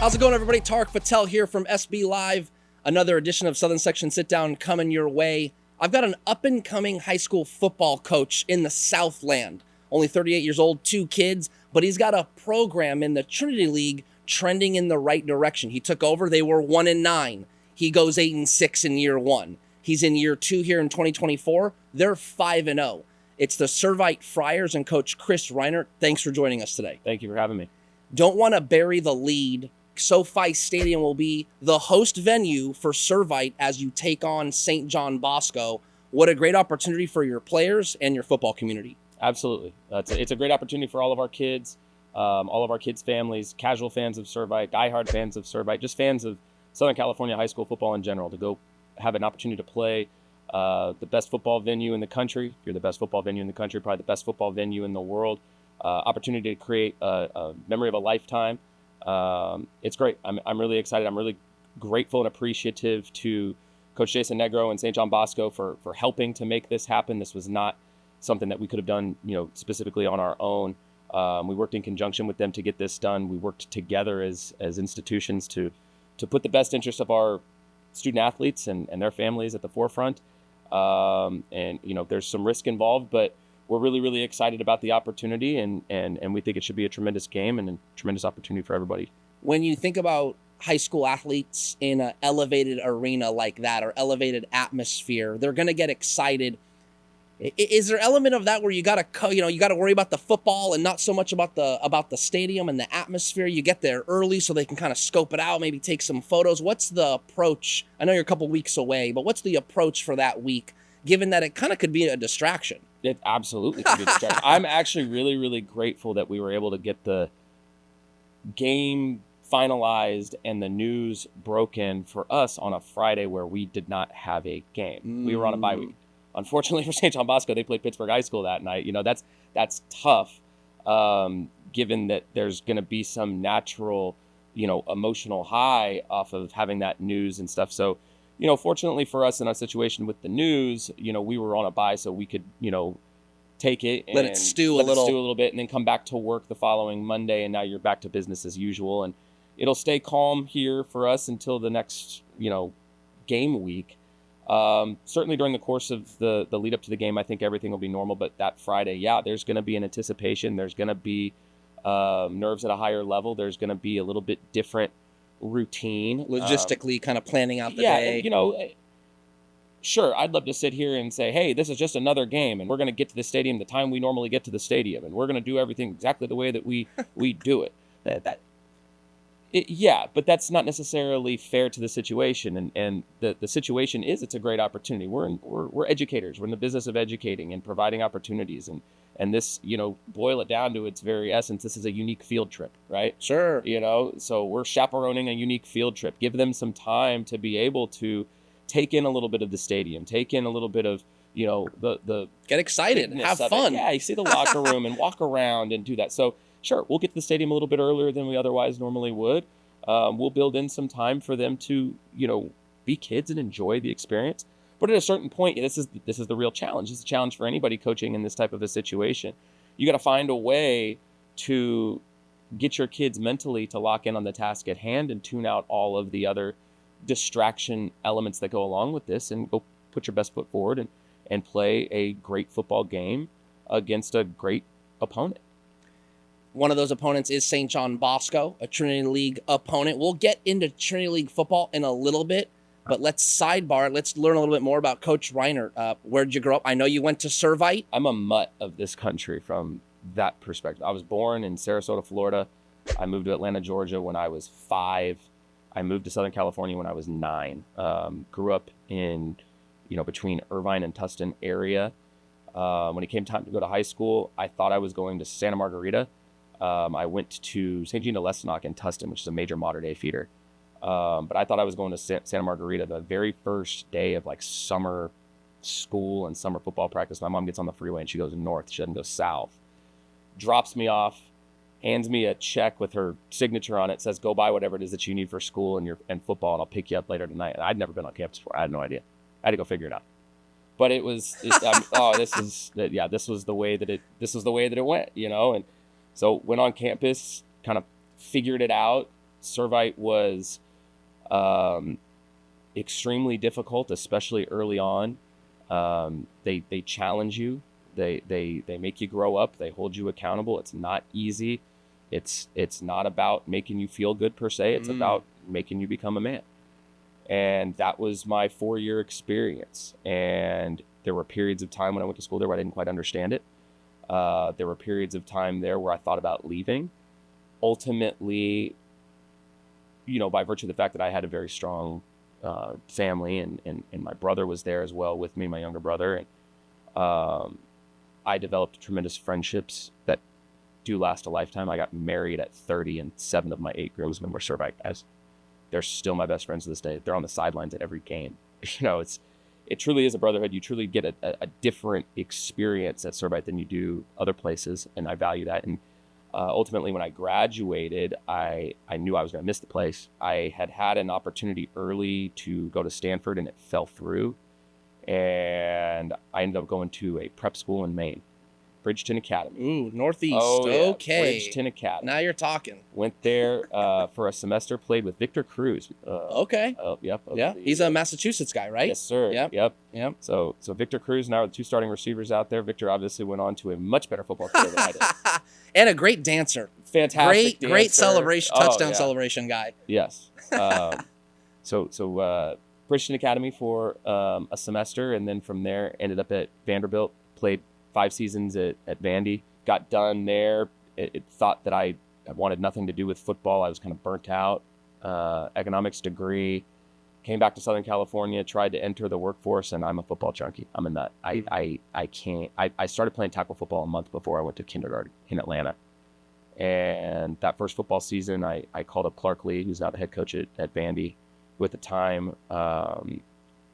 How's it going, everybody? Tarek Patel here from SB Live. Another edition of Southern Section Sit Down coming your way. I've got an up-and-coming high school football coach in the Southland. Only 38 years old, 2 kids, but he's got a program in the Trinity League trending in the right direction. He took over. They were 1-9. He goes 8-6 in year 1. He's in year 2 here in 2024. They're 5-0. It's the Servite Friars and Coach Chris Reinert. Thanks for joining us today. Thank you for having me. Don't want to bury the lead. SoFi Stadium will be the host venue for Servite as you take on St. John Bosco. What a great opportunity for your players and your football community. Absolutely. It's a great opportunity for all of our kids, families, casual fans of Servite, diehard fans of Servite, just fans of Southern California high school football in general, to go have an opportunity to play the best football venue in the country. If you're the best football venue in the country, probably the best football venue in the world. Opportunity to create a memory of a lifetime. It's great. I'm really excited. I'm really grateful and appreciative to Coach Jason Negro and St. John Bosco for helping to make this happen. This was not something that we could have done, specifically on our own. We worked in conjunction with them to get this done. We worked together as institutions to put the best interests of our student athletes and their families at the forefront. There's some risk involved, but we're really, really excited about the opportunity, and we think it should be a tremendous game and a tremendous opportunity for everybody. When you think about high school athletes in an elevated arena like that, or elevated atmosphere, they're going to get excited. Is there an element of that where you got to worry about the football and not so much about the stadium and the atmosphere? You get there early so they can kind of scope it out, maybe take some photos. What's the approach? I know you're a couple weeks away, but what's the approach for that week, given that it kind of could be a distraction? It absolutely could be distracting. I'm actually really, really grateful that we were able to get the game finalized and the news broken for us on a Friday where we did not have a game. We were on a bye week. Unfortunately for St. John Bosco, they played Pittsburgh High School that night. That's tough, given that there's going to be some natural, emotional high off of having that news and stuff. So, fortunately for us in our situation with the news, we were on a bye, so we could, take it and let it stew a little bit, and then come back to work the following Monday, and now you're back to business as usual. And it'll stay calm here for us until the next, game week. Certainly during the course of the lead up to the game, I think everything will be normal. But that Friday, there's going to be an anticipation. There's going to be nerves at a higher level. There's going to be a little bit different routine. Logistically, kind of planning out the day. And, sure, I'd love to sit here and say, hey, this is just another game, and we're going to get to the stadium the time we normally get to the stadium, and we're going to do everything exactly the way that we do it. But that's not necessarily fair to the situation, and the situation is, it's a great opportunity. We're educators. We're in the business of educating and providing opportunities, and this, boil it down to its very essence, this is a unique field trip, right? Sure. So we're chaperoning a unique field trip. Give them some time to be able to take in a little bit of the stadium, take in a little bit of, the get excited, have fun. Yeah, you see the locker room and walk around and do that. So sure, we'll get to the stadium a little bit earlier than we otherwise normally would. We'll build in some time for them to, be kids and enjoy the experience. But at a certain point, this is the real challenge. It's a challenge for anybody coaching in this type of a situation. You got to find a way to get your kids mentally to lock in on the task at hand and tune out all of the other distraction elements that go along with this, and go put your best foot forward and play a great football game against a great opponent. One of those opponents is St. John Bosco, a Trinity League opponent. We'll get into Trinity League football in a little bit, but let's sidebar. Let's learn a little bit more about Coach Reinert. Where'd you grow up? I know you went to Servite. I'm a mutt of this country from that perspective. I was born in Sarasota, Florida. I moved to Atlanta, Georgia when I was 5. I moved to Southern California when I was 9. Grew up in, between Irvine and Tustin area. When it came time to go to high school, I thought I was going to Santa Margarita. I went to St. Jean de Lesnock in Tustin, which is a major modern-day feeder. But I thought I was going to Santa Margarita the very first day of summer school and summer football practice. My mom gets on the freeway and she goes north. She doesn't go south. Drops me off, hands me a check with her signature on it, says, go buy whatever it is that you need for school and football, and I'll pick you up later tonight. And I'd never been on campus before. I had no idea. I had to go figure it out. But it was, this was the way that it went, And so went on campus, kind of figured it out, Servite was extremely difficult, especially early on. They challenge you. They make you grow up. They hold you accountable. It's not easy. It's not about making you feel good per se. It's about making you become a man. And that was my 4-year experience. And there were periods of time when I went to school there where I didn't quite understand it. There were periods of time there where I thought about leaving. Ultimately, by virtue of the fact that I had a very strong family and my brother was there as well with me, my younger brother. And I developed tremendous friendships that do last a lifetime. I got married at 30 and 7 of my 8 groomsmen were Servite guys. They're still my best friends to this day. They're on the sidelines at every game. It truly is a brotherhood. You truly get a different experience at Servite than you do other places, and I value that. And ultimately, when I graduated, I knew I was going to miss the place. I had an opportunity early to go to Stanford, and it fell through. And I ended up going to a prep school in Maine, Bridgeton Academy. Ooh, Northeast. Oh, yeah. Okay. Bridgeton Academy. Now you're talking. Went there for a semester, played with Victor Cruz. Okay. Yep. Yeah, he's a Massachusetts guy, right? Yes, sir. Yep. So Victor Cruz and I were the 2 starting receivers out there. Victor obviously went on to a much better football career than I did. And a great dancer. Fantastic dancer. Great celebration, touchdown celebration guy. Yes. So Bridgeton Academy for a semester, and then from there ended up at Vanderbilt, played 5 seasons at Vandy, got done there. It thought that I wanted nothing to do with football. I was kind of burnt out. Economics degree, came back to Southern California, tried to enter the workforce, and I'm a football junkie. I'm a nut. I can't. I started playing tackle football a month before I went to kindergarten in Atlanta. And that first football season, I called up Clark Lee, who's now the head coach at Vandy, who at the time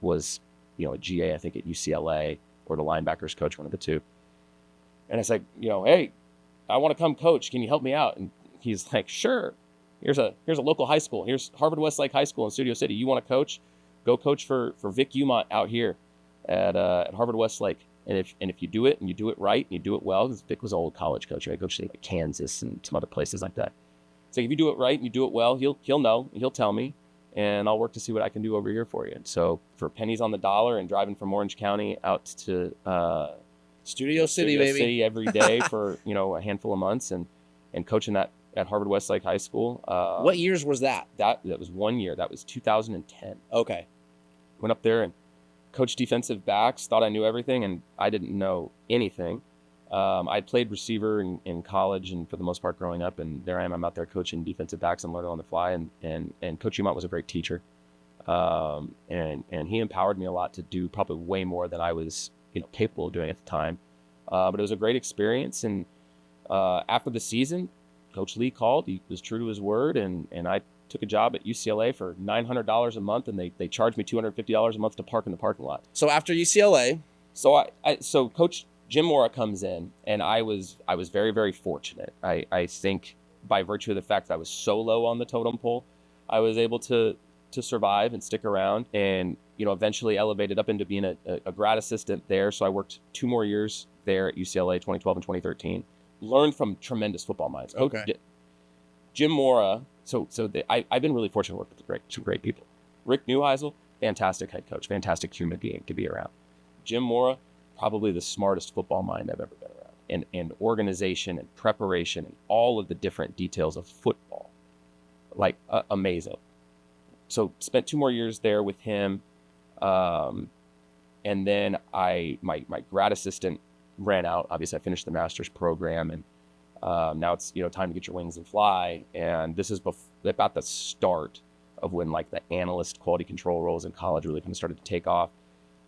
was a GA, I think, at UCLA, or the linebackers coach, one of the two. And I said, hey, I want to come coach. Can you help me out? And he's like, sure. Here's a local high school. Here's Harvard Westlake High School in Studio City. You want to coach? Go coach for Vic Umont out here at Harvard Westlake. And if you do it and you do it right and you do it well, because Vic was an old college coach, right? Coached at Kansas and some other places like that. So if you do it right and you do it well, he'll know and he'll tell me, and I'll work to see what I can do over here for you. And so for pennies on the dollar and driving from Orange County out to Studio City, baby. City every day for a handful of months and coaching that at Harvard Westlake High School. What years was that? That was 1 year. That was 2010. Okay. Went up there and coached defensive backs. Thought I knew everything, and I didn't know anything. I'd played receiver in college and for the most part growing up, and there I am. I'm out there coaching defensive backs and learning on the fly. And Coach Umont was a great teacher, and he empowered me a lot to do probably way more than I was capable of doing at the time. But it was a great experience. And after the season, Coach Lee called. He was true to his word, and I took a job at UCLA for $900 a month, and they charged me $250 a month to park in the parking lot. So after UCLA, so Coach Jim Mora comes in, and I was very, very fortunate. I think by virtue of the fact that I was so low on the totem pole, I was able to survive and stick around, and eventually elevated up into being a grad assistant there. So I worked 2 more years there at UCLA, 2012 and 2013. Learned from tremendous football minds. Okay. Jim Mora. I've been really fortunate to work with some great people. Rick Neuheisel, fantastic head coach, fantastic human being to be around. Jim Mora, probably the smartest football mind I've ever been around. And organization and preparation and all of the different details of football. Amazing. So spent 2 more years there with him. And then my grad assistant ran out. Obviously, I finished the master's program, and now it's time to get your wings and fly. And this is about the start of when the analyst quality control roles in college really kind of started to take off.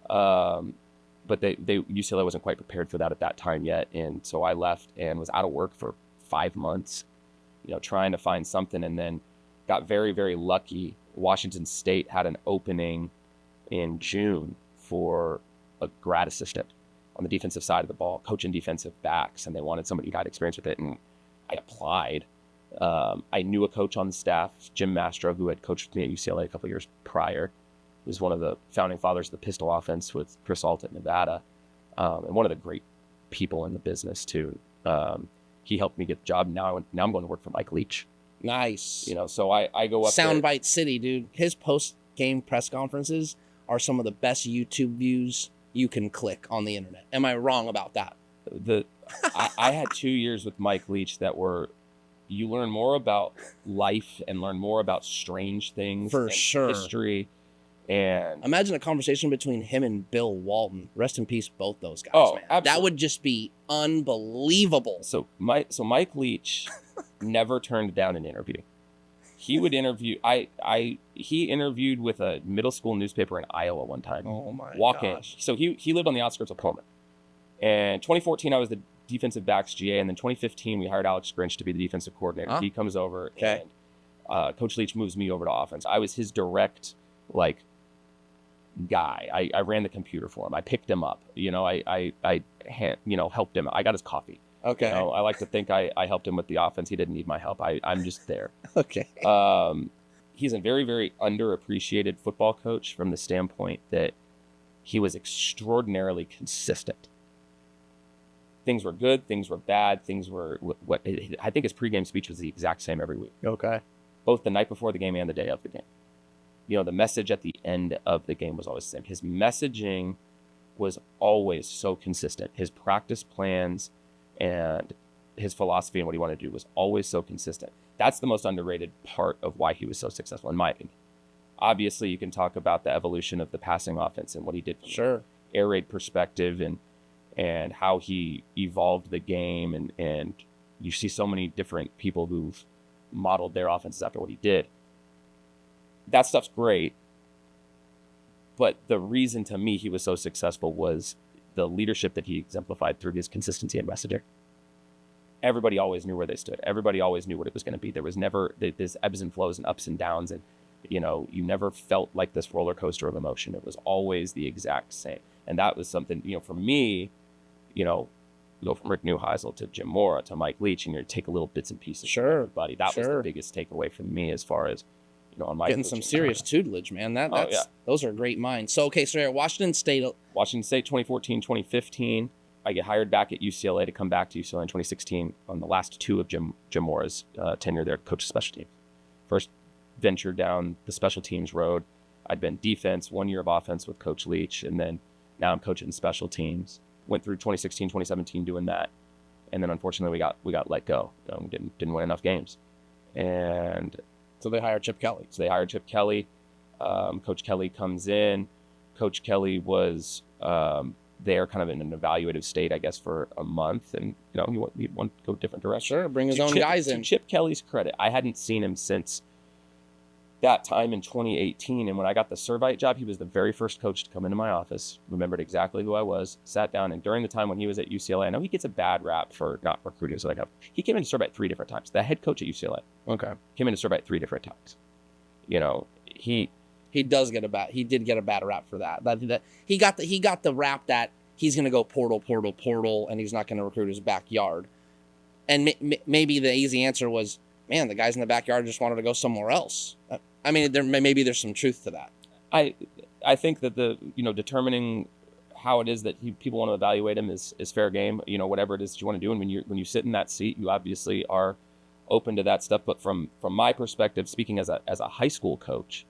But UCLA wasn't quite prepared for that at that time yet, and so I left and was out of work for 5 months, trying to find something, and then got very, very lucky. Washington State had an opening in June for a grad assistant on the defensive side of the ball, coaching defensive backs, and they wanted somebody who had experience with it, and I applied. I knew a coach on the staff, Jim Mastro, who had coached with me at UCLA a couple of years prior. He was one of the founding fathers of the pistol offense with Chris Alt at Nevada, and one of the great people in the business too. He helped me get the job. Now I'm going to work for Mike Leach Nice. You know, so I go up there. Soundbite City, dude. His post-game press conferences are some of the best YouTube views you can click on the internet. Am I wrong about that? I had 2 years with Mike Leach that were, you learn more about life and learn more about strange things. For sure. History. And imagine a conversation between him and Bill Walton. Rest in peace, both those guys, Oh, man. absolutely. That would just be unbelievable. So Mike Leach never turned down an interview. He would interview. He interviewed with a middle school newspaper in Iowa one time. Oh my Walk gosh. in. So he lived on the outskirts of Pullman. And 2014, I was the defensive backs GA, and then 2015 we hired Alex Grinch to be the defensive coordinator. Huh? He comes over, Okay. and Coach Leach moves me over to offense. I was his direct guy. I ran the computer for him. I picked him up. You know, I helped him. I got his coffee. Okay. You know, I like to think I helped him with the offense. He didn't need my help. I'm just there. Okay. He's a very, very underappreciated football coach from the standpoint that he was extraordinarily consistent. Things were good, things were bad, things were what I think his pregame speech was the exact same every week. Okay. Both the night before the game and the day of the game. You know, the message at the end of the game was always the same. His messaging was always so consistent. His practice plans and his philosophy and what he wanted to do was always so consistent. That's the most underrated part of why he was so successful, in my opinion. Obviously, you can talk about the evolution of the passing offense and what he did from Sure. air raid perspective and how he evolved the game. And you see so many different people who've modeled their offenses after what he did. That stuff's great. But the reason to me he was so successful was the leadership that he exemplified through his consistency and messaging. Everybody always knew where they stood. Everybody always knew what it was going to be. There was never this ebbs and flows and ups and downs. And, you know, you never felt like this roller coaster of emotion. It was always the exact same. And that was something, you know, for me, you know, go from Rick Neuheisel to Jim Mora to Mike Leach, and you take a little bits and pieces Sure. from everybody. That was Sure. the biggest takeaway for me as far as, you know, on my Getting some serious tutelage, man. That's yeah. Those are great minds. So, okay, so you're at Washington State. Washington State 2014, 2015. I get hired back at UCLA to come back to UCLA in 2016 on the last two of Jim Mora's tenure there, coach of special teams. First venture down the special teams road. I'd been defense, 1 year of offense with Coach Leach, and then now I'm coaching special teams. Went through 2016, 2017 doing that, and then unfortunately we got let go. We didn't win enough games, and So they hired Chip Kelly. so they hired Chip Kelly. Coach Kelly comes in. Coach Kelly was there kind of in an evaluative state, I guess, for a month, and you know he want to go a different direction. Sure, bring his To own Chip- guys to in. Chip Kelly's credit, I hadn't seen him since that time in 2018. And when I got the Servite job, he was the very first coach to come into my office, remembered exactly who I was, sat down. And during the time when he was at UCLA, I know he gets a bad rap for not recruiting. So he came into Servite 3 different times. The head coach at UCLA Okay. came into Servite 3 different times. You know, he He did get a bad rap for that. That he got the rap that he's going to go portal, and he's not going to recruit his backyard. And maybe the easy answer was, man, the guys in the backyard just wanted to go somewhere else. I mean, maybe there's some truth to that. I think that determining how it is that people want to evaluate him is fair game. You know, whatever it is that you want to do, and when you sit in that seat, you obviously are open to that stuff. But from my perspective, speaking as a high school coach,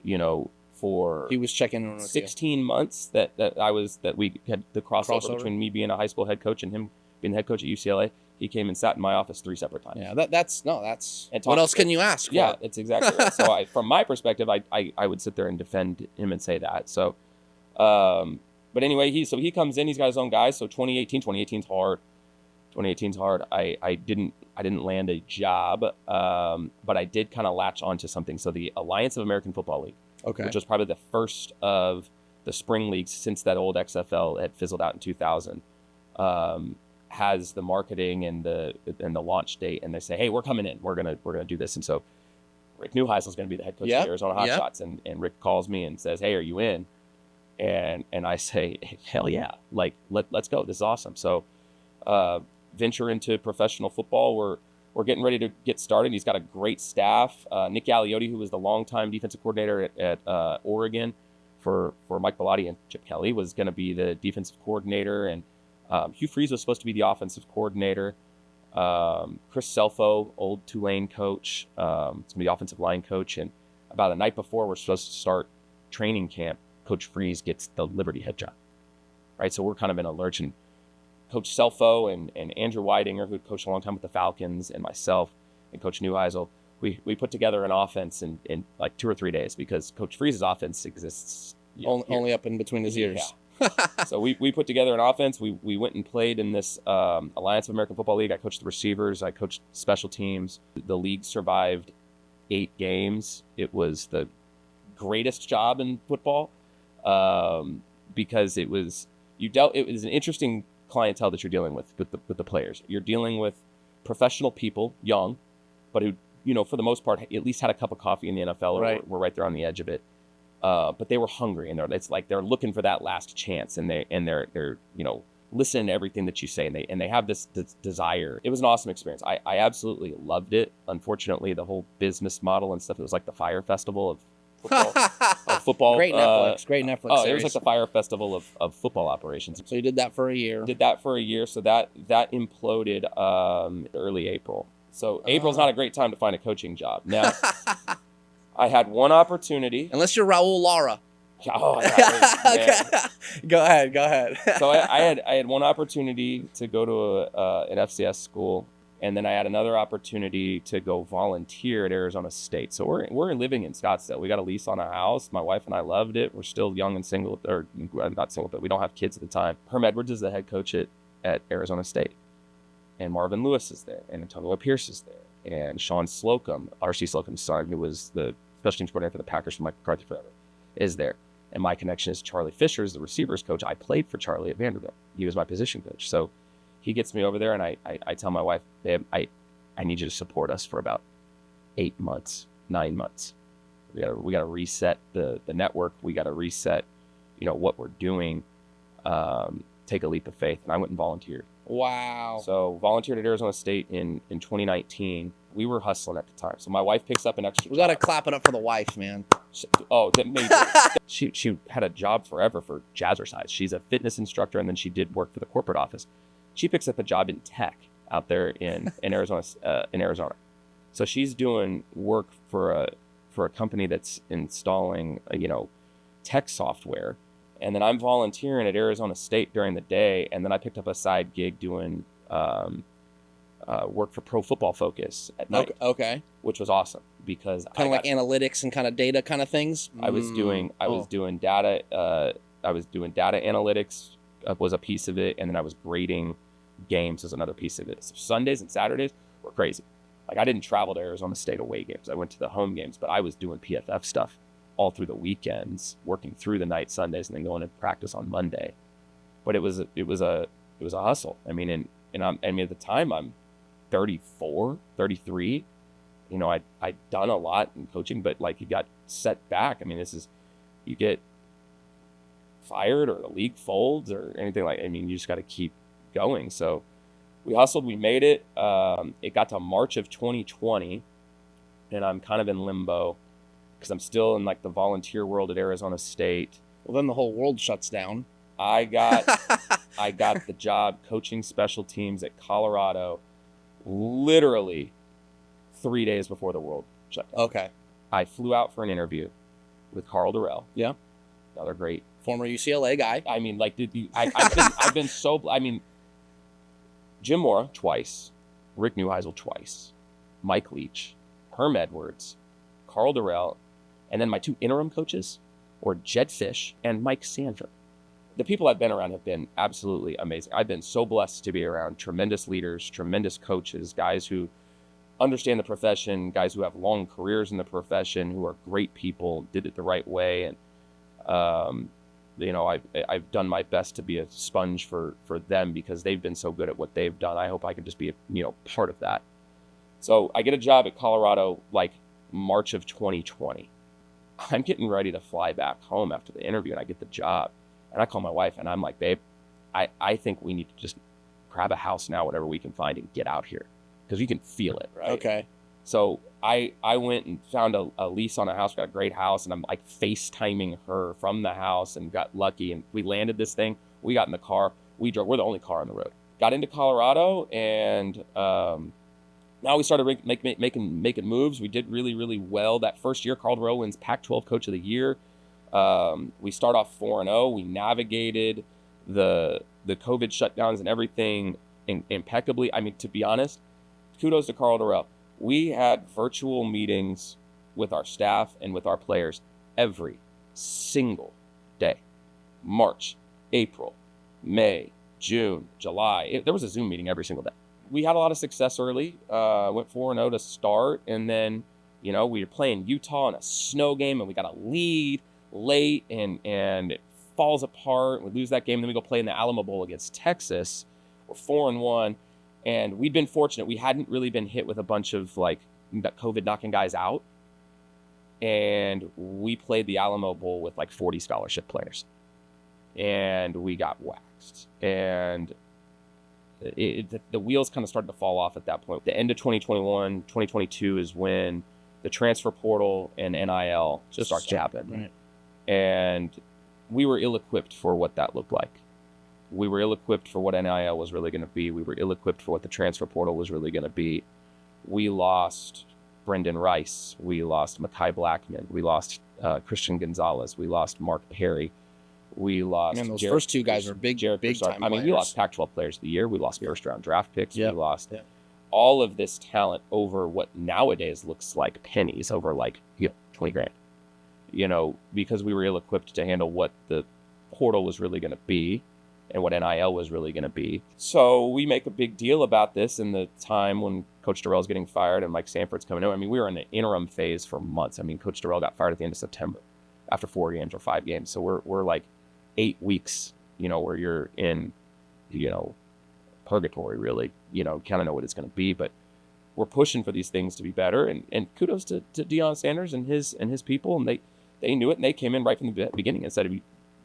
you know, for He was checking in with 16 months that we had the crossover between me being a high school head coach and him being the head coach at UCLA. He came and sat in my office 3 separate times. Yeah, that's And what else can you ask for? Yeah, it's exactly right. So from my perspective, I would sit there and defend him and say that. So, but anyway, he comes in, he's got his own guys. So 2018's hard. 2018's hard. I didn't land a job, but I did kind of latch onto something. So the Alliance of American Football League, Okay. which was probably the first of the spring leagues since that old XFL had fizzled out in 2000, has the marketing and the launch date, and they say, hey, we're coming in, we're gonna do this. And so Rick Neuheisel is going to be the head coach of Arizona Hotshots, and Rick calls me and says, hey, are you in? And I say, hell yeah, like let's go, this is awesome. So venture into professional football. We're getting ready to get started. He's got a great staff. Nick Aliotti, who was the longtime defensive coordinator at Oregon for Mike Bellotti and Chip Kelly, was going to be the defensive coordinator, and Hugh Freeze was supposed to be the offensive coordinator. Chris Selfo, old Tulane coach, it's going to be the offensive line coach. And about the night before we're supposed to start training camp, Coach Freeze gets the Liberty head job, right? So we're kind of in a lurch, and Coach Selfo and Andrew Weidinger, who had coached a long time with the Falcons, and myself and Coach Neuheisel, we put together an offense in like 2 or 3 days, because Coach Freeze's offense exists only up in between his ears. Yeah. So we put together an offense. We went and played in this Alliance of American Football League. I coached the receivers. I coached special teams. The league survived 8 games. It was the greatest job in football because it was an interesting clientele that you're dealing with the players. You're dealing with professional people, young, but who, for the most part, at least had a cup of coffee in the NFL, or right. were right there on the edge of it. But they were hungry, and it's like they're looking for that last chance, and they're listening to everything that you say, and they have this desire. It was an awesome experience. I absolutely loved it. Unfortunately, the whole business model and stuff, it was like the Fire Festival of football. Great Netflix series. It was like the Fire Festival of football operations. So you did that for a year. So that imploded early April. So April's not a great time to find a coaching job. Now, I had one opportunity. Unless you're Raul Lara. Oh, yeah, okay. Go ahead. So I had one opportunity to go to an FCS school, and then I had another opportunity to go volunteer at Arizona State. So we're living in Scottsdale. We got a lease on a house. My wife and I loved it. We're still young and single, or not single, but we don't have kids at the time. Herm Edwards is the head coach at Arizona State, and Marvin Lewis is there, and Antonio Pierce is there, and Sean Slocum, R.C. Slocum's son, who was the special teams coordinator for the Packers for Mike McCarthy forever, is there. And my connection is Charlie Fisher, is the receivers coach. I played for Charlie at Vanderbilt. He was my position coach. So he gets me over there, and I tell my wife, babe, I need you to support us for about 8 months, 9 months. We got to reset the network. We got to reset, what we're doing. Take a leap of faith. And I went and volunteered. Wow. So volunteered at Arizona State in 2019. We were hustling at the time. So my wife picks up an extra We got to clap it up for the wife, man. She had a job forever for Jazzercise. She's a fitness instructor, and then she did work for the corporate office. She picks up a job in tech out there in Arizona. So she's doing work for a company that's installing tech software. And then I'm volunteering at Arizona State during the day, and then I picked up a side gig doing work for Pro Football Focus at night. Okay. Which was awesome because kind of like analytics and kind of data kind of things. I was doing data. I was doing data analytics was a piece of it, and then I was grading games as another piece of it. So Sundays and Saturdays were crazy. Like, I didn't travel to Arizona State away games. I went to the home games, but I was doing PFF stuff all through the weekends, working through the night Sundays, and then going to practice on Monday. But it was a hustle. I mean, and at the time I'm 34, 33. I'd done a lot in coaching, but like, you got set back. I mean, you get fired or the league folds or anything like. I mean, you just got to keep going. So we hustled. We made it. It got to March of 2020, and I'm kind of in limbo, because I'm still in like the volunteer world at Arizona State. Well, then the whole world shuts down. I got the job coaching special teams at Colorado literally 3 days before the world shut down. Okay. I flew out for an interview with Carl Durrell. Yeah. Another great former UCLA guy. I mean, like, I've been so, I mean, Jim Mora twice, Rick Neuheisel twice, Mike Leach, Herm Edwards, Carl Durrell, and then my 2 interim coaches were Jed Fish and Mike Sandford. The people I've been around have been absolutely amazing. I've been so blessed to be around tremendous leaders, tremendous coaches, guys who understand the profession, guys who have long careers in the profession, who are great people, did it the right way. And, I've done my best to be a sponge for them, because they've been so good at what they've done. I hope I can just be part of that. So I get a job at Colorado like March of 2020. I'm getting ready to fly back home after the interview, and I get the job. And I call my wife, and I'm like, babe, I think we need to just grab a house now, whatever we can find, and get out here, because you can feel it, right? Okay. So I went and found a lease on a house, got a great house, and I'm like FaceTiming her from the house, and got lucky, and we landed this thing. We got in the car. We drove. We're the only car on the road. got into Colorado, and now we started making moves. We did really, really well that first year. Carl Dorrell wins Pac-12 Coach of the Year. We start off 4-0. We navigated the COVID shutdowns and everything impeccably. I mean, to be honest, kudos to Carl Dorrell. We had virtual meetings with our staff and with our players every single day. March, April, May, June, July. There was a Zoom meeting every single day. We had a lot of success early. Went 4-0 to start, and then we were playing Utah in a snow game, and we got a lead late, and it falls apart. We lose that game, then we go play in the Alamo Bowl against Texas. We're 4-1, and we'd been fortunate. We hadn't really been hit with a bunch of COVID knocking guys out, and we played the Alamo Bowl with 40 scholarship players, and we got waxed, and the wheels kind of started to fall off at that point. The end of 2021, 2022 is when the transfer portal and NIL just start to happen. Right. And we were ill-equipped for what that looked like. We were ill-equipped for what NIL was really going to be. We were ill-equipped for what the transfer portal was really going to be. We lost Brendan Rice. We lost Mekhi Blackman. We lost Christian Gonzalez. We lost Mark Perry. We lost. And those first two guys are big time players. I mean, we lost Pac-12 Players of the Year. We lost first-round draft picks. Yep. We lost all of this talent over what nowadays looks like pennies, over 20 grand. Because we were ill-equipped to handle what the portal was really going to be and what NIL was really going to be. So we make a big deal about this in the time when Coach Dorrell's getting fired and Mike Sanford's coming in. I mean, we were in an interim phase for months. I mean, Coach Dorrell got fired at the end of September after 4 games or 5 games. So we're 8 weeks, where you're in, purgatory, really, kind of know what it's going to be. But we're pushing for these things to be better. And kudos to Deion Sanders and his people. And they knew it, and they came in right from the beginning and said,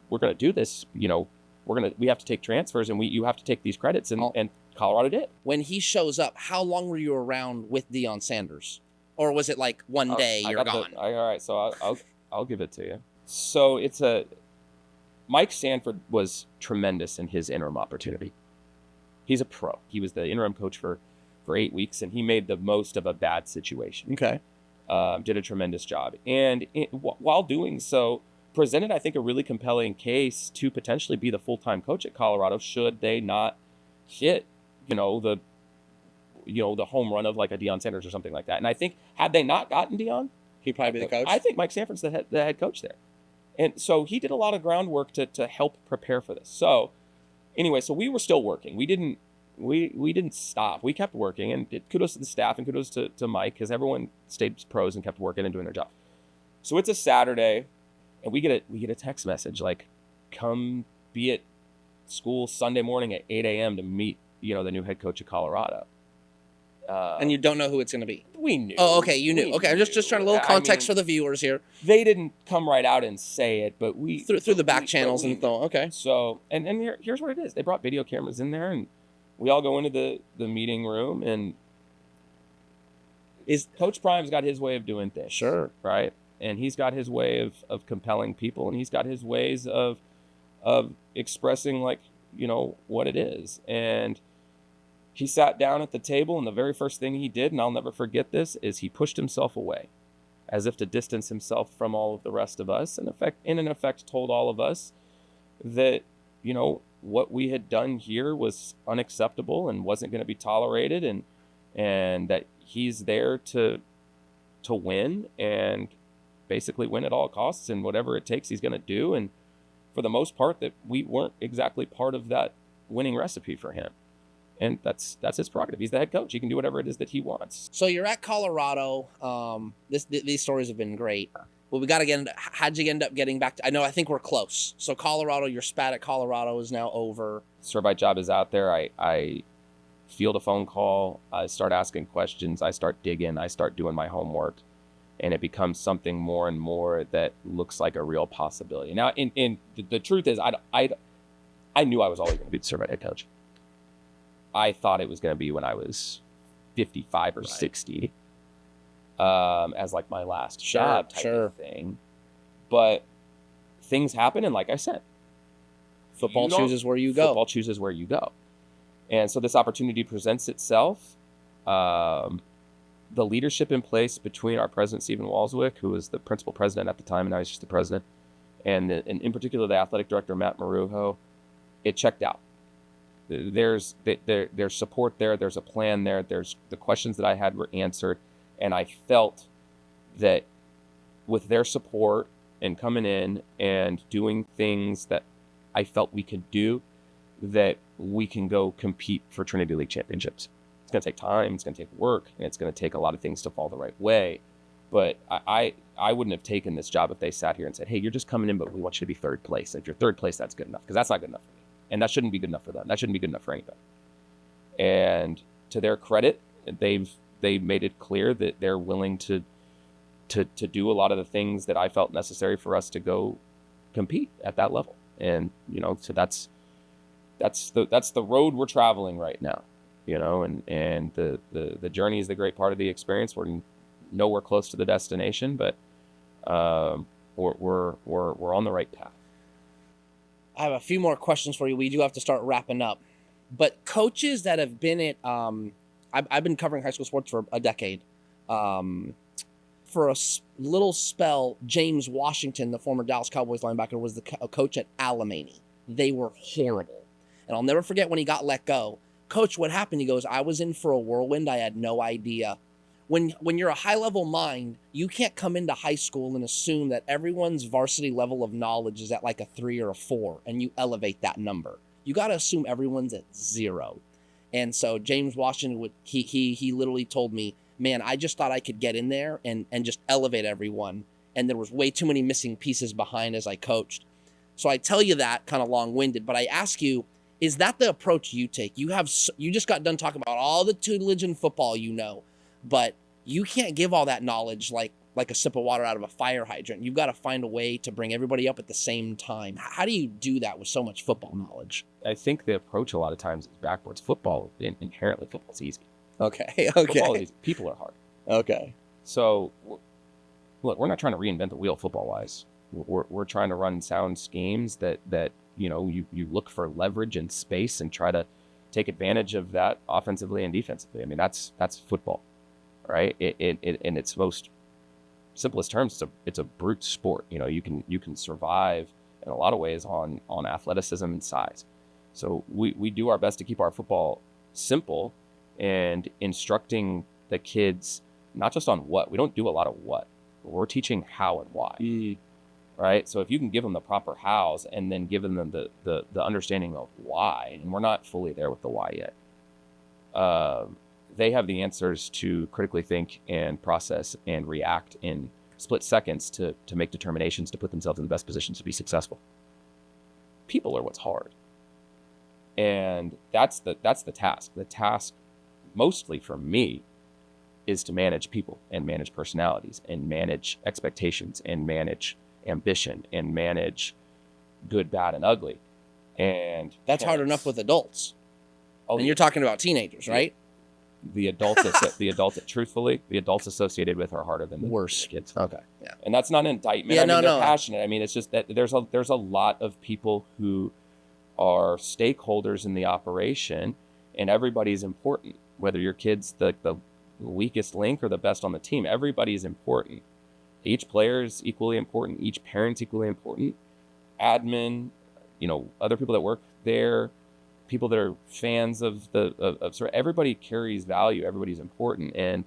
we're going to do this. We have to take transfers, and you have to take these credits. And Colorado did. When he shows up, how long were you around with Deion Sanders? Or was it one day you're gone? All right, so I'll give it to you. So Mike Sanford was tremendous in his interim opportunity. He's a pro. He was the interim coach for 8 weeks, and he made the most of a bad situation. Okay. Did a tremendous job. And while doing so, presented, I think, a really compelling case to potentially be the full-time coach at Colorado should they not hit, the home run of a Deion Sanders or something like that. And I think had they not gotten Deion, he'd probably be the coach. I think Mike Sanford's the head coach there. And so he did a lot of groundwork to help prepare for this. So anyway, so we were still working. We didn't stop. We kept working, and kudos to the staff and kudos to Mike, because everyone stayed pros and kept working and doing their job. So it's a Saturday, and we get a text message come be at school Sunday morning at 8 a.m. to meet the new head coach of Colorado. And you don't know who it's going to be. We knew. Oh, okay, you knew. Okay, I'm just trying a little context for the viewers here. They didn't come right out and say it, but we through the back channels and so. Okay. So and here's what it is. They brought video cameras in there, and we all go into the meeting room, and Coach Prime's got his way of doing things. Sure. Right? And he's got his way of compelling people, and he's got his ways of expressing what it is. And he sat down at the table, and the very first thing he did, and I'll never forget this, is he pushed himself away as if to distance himself from all of the rest of us, and in effect told all of us that, what we had done here was unacceptable and wasn't going to be tolerated, and that he's there to win and basically win at all costs, and whatever it takes he's going to do. And for the most part, that we weren't exactly part of that winning recipe for him. And that's his prerogative. He's the head coach. He can do whatever it is that he wants. So you're at Colorado. These stories have been great. Well, we got to get into, how'd you end up getting back to, I think we're close. So Colorado, your spat at Colorado is now over. Servite job is out there. I field a phone call. I start asking questions. I start digging. I start doing my homework. And it becomes something more and more that looks like a real possibility. Now, the truth is, I knew I was always going to be the Servite head coach. I thought it was going to be when I was 55 or 60, as my last job type of thing. But things happen, and like I said, football chooses where you go. Football chooses where you go. And so this opportunity presents itself. The leadership in place between our president, Stephen Walswick, who was the principal president at the time, and now he's just the president, and in particular the athletic director, Matt Marujo, it checked out. There's support there. There's a plan there. There's the questions that I had were answered. And I felt that with their support and coming in and doing things that I felt we could do, that we can go compete for Trinity League championships. It's going to take time. It's going to take work. And it's going to take a lot of things to fall the right way. But I wouldn't have taken this job if they sat here and said, hey, you're just coming in, but we want you to be third place. If you're third place, that's good enough. Because that's not good enough for me. And that shouldn't be good enough for them. That shouldn't be good enough for anybody. And to their credit, they made it clear that they're willing to do a lot of the things that I felt necessary for us to go compete at that level. And, so that's the road we're traveling right now, and the journey is the great part of the experience. We're nowhere close to the destination, but we're on the right path. I have a few more questions for you. We do have to start wrapping up. But coaches that have been at, I've been covering high school sports for a decade. For a little spell, James Washington, the former Dallas Cowboys linebacker, was the coach at Alemany. They were horrible. And I'll never forget when he got let go. Coach, what happened? He goes, I was in for a whirlwind. I had no idea. When you're a high-level mind, you can't come into high school and assume that everyone's varsity level of knowledge is at like a 3 or a 4, and you elevate that number. You got to assume everyone's at 0. And so James Washington, he literally told me, man, I just thought I could get in there and just elevate everyone. And there was way too many missing pieces behind as I coached. So I tell you that kind of long-winded, but I ask you, is that the approach you take? You just got done talking about all the tutelage in football, but you can't give all that knowledge like a sip of water out of a fire hydrant. You've got to find a way to bring everybody up at the same time. How do you do that with so much football knowledge? I think the approach a lot of times is backwards. Inherently football's easy. Okay. Football is easy. People are hard. Okay. So, look, we're not trying to reinvent the wheel football-wise. We're trying to run sound schemes that you look for leverage and space and try to take advantage of that offensively and defensively. I mean, that's football, right? In its most simplest terms, it's a brute sport. You can survive in a lot of ways on athleticism and size. So we do our best to keep our football simple and instructing the kids not just on what. We don't do a lot of what. We're teaching how and why. Right? So if you can give them the proper hows and then give them the understanding of why, and we're not fully there with the why yet, they have the answers to critically think and process and react in split seconds to make determinations to put themselves in the best positions to be successful. People are what's hard. And that's the task. The task, mostly for me, is to manage people and manage personalities and manage expectations and manage ambition and manage good, bad, and ugly. And that's hard enough with adults. Oh, and you're talking about teenagers, right? The adults, truthfully, the adults associated with are harder than the worst kids. Okay, yeah. And that's not an indictment. Yeah, they're passionate. I mean, it's just that there's a lot of people who are stakeholders in the operation, and everybody's important. Whether your kid's the weakest link or the best on the team, everybody's important. Each player is equally important. Each parent's equally important. Admin, other people that work there, people that are fans of everybody carries value. Everybody's important. And,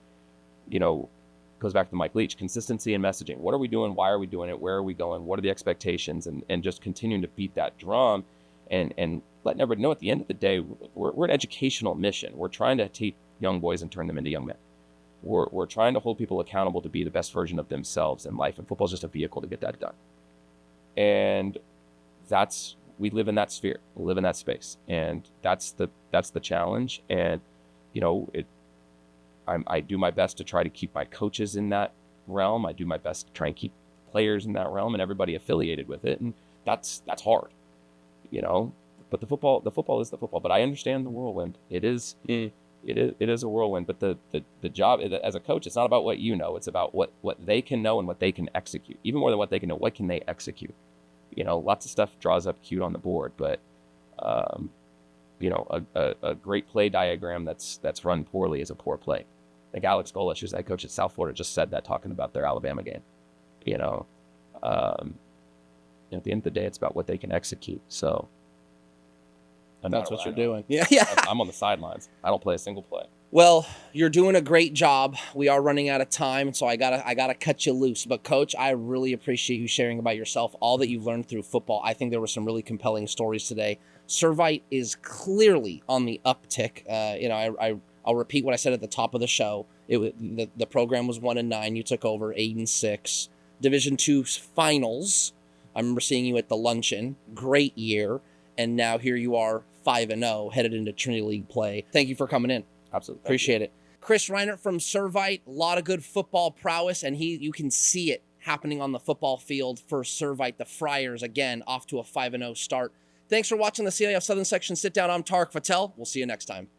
goes back to Mike Leach, consistency in messaging. What are we doing? Why are we doing it? Where are we going? What are the expectations? And just continuing to beat that drum and letting everybody know at the end of the day, we're an educational mission. We're trying to teach young boys and turn them into young men. We're trying to hold people accountable to be the best version of themselves in life, and football is just a vehicle to get that done. And we live in that sphere, we live in that space, and that's the challenge. And I do my best to try to keep my coaches in that realm. I do my best to try and keep players in that realm and everybody affiliated with it, and that's hard, But the football is the football. But I understand the whirlwind. It is a whirlwind, but the job as a coach, it's not about what it's about what they can know and what they can execute. Even more than what they can know, what can they execute? Lots of stuff draws up cute on the board, but a great play diagram that's run poorly is a poor play. I think Alex Golish, who's head coach at South Florida, just said that talking about their Alabama game. At the end of the day, it's about what they can execute. So that's what you're doing. Yeah. I'm on the sidelines. I don't play a single play. Well, you're doing a great job. We are running out of time, so I gotta cut you loose. But Coach, I really appreciate you sharing about yourself, all that you've learned through football. I think there were some really compelling stories today. Servite is clearly on the uptick. I'll repeat what I said at the top of the show. The program was 1-9. You took over 8-6. Division II finals. I remember seeing you at the luncheon. Great year, and now here you are, 5-0, headed into Trinity League play. Thank you for coming in. Absolutely. Appreciate it. Chris Reinert from Servite, a lot of good football prowess, and you can see it happening on the football field for Servite. The Friars, again, off to a 5-0 start. Thanks for watching the CIF Southern Section Sit Down. I'm Tarek Fattel. We'll see you next time.